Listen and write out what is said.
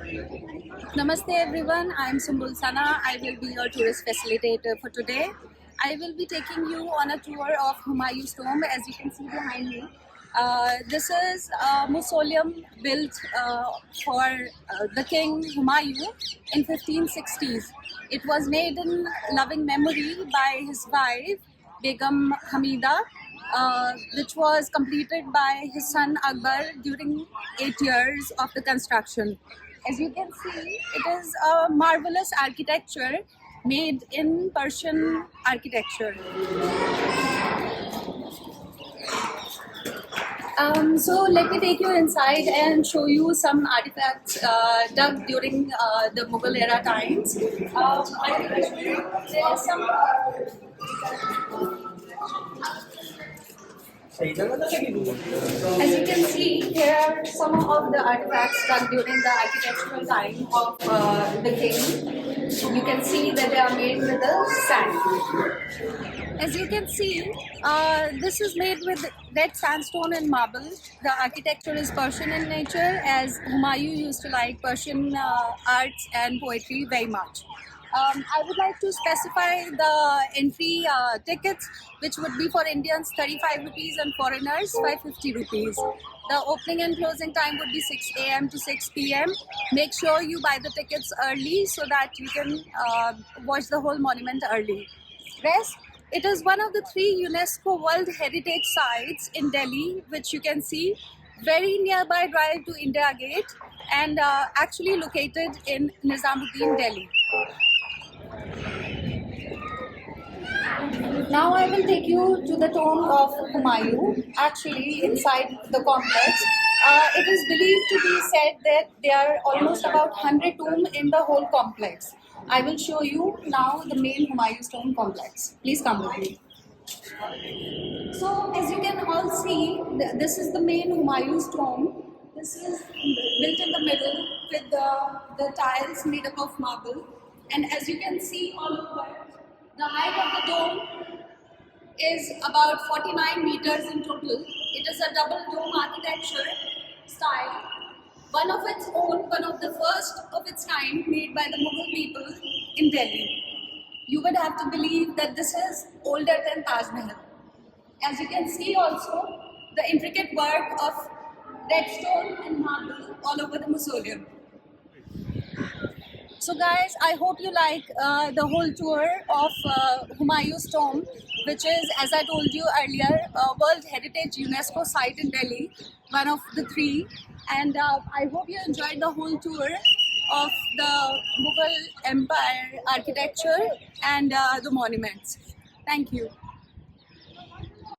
Namaste everyone, I am Sumbul Sana. I will be your tourist facilitator for today. I will be taking you on a tour of Humayun's tomb, as you can see behind me. This is a mausoleum built for the king Humayun in 1560s. It was made in loving memory by his wife Begum Hamida, which was completed by his son Akbar during 8 years of the construction. As you can see, it is a marvelous architecture made in Persian architecture. So let me take you inside and show you some artifacts dug during the Mughal era times. I will show you there are some. As you can see, here are some of the artifacts dug during the architectural time of the king. You can see that they are made with the sand. As you can see, this is made with red sandstone and marble. The architecture is Persian in nature, as Humayun used to like Persian arts and poetry very much. I would like to specify the entry tickets, which would be for Indians 35 rupees and foreigners 550 rupees. The opening and closing time would be 6 a.m. to 6 p.m. Make sure you buy the tickets early so that you can watch the whole monument early. Rest, it is one of the 3 UNESCO World Heritage Sites in Delhi, which you can see very nearby drive to India Gate and actually located in Nizamuddin, Delhi. Now I will take you to the tomb of Humayun. Actually, inside the complex, it is believed to be said that there are almost about 100 tombs in the whole complex. I will show you now the main Humayun's tomb complex. Please come with me. So, as you can all see, this is the main Humayun's tomb. This is built in the middle with the tiles made up of marble. And as you can see all over, the height of the dome is about 49 meters in total. It is a double dome architecture style, one of its own, one of the first of its kind made by the Mughal people in Delhi. You would have to believe that this is older than Taj Mahal. As you can see also, the intricate work of red stone and marble all over the mausoleum. So guys, I hope you like the whole tour of Humayun's tomb, which is, as I told you earlier, a World Heritage UNESCO site in Delhi, one of the 3. And I hope you enjoyed the whole tour of the Mughal Empire architecture and the monuments. Thank you.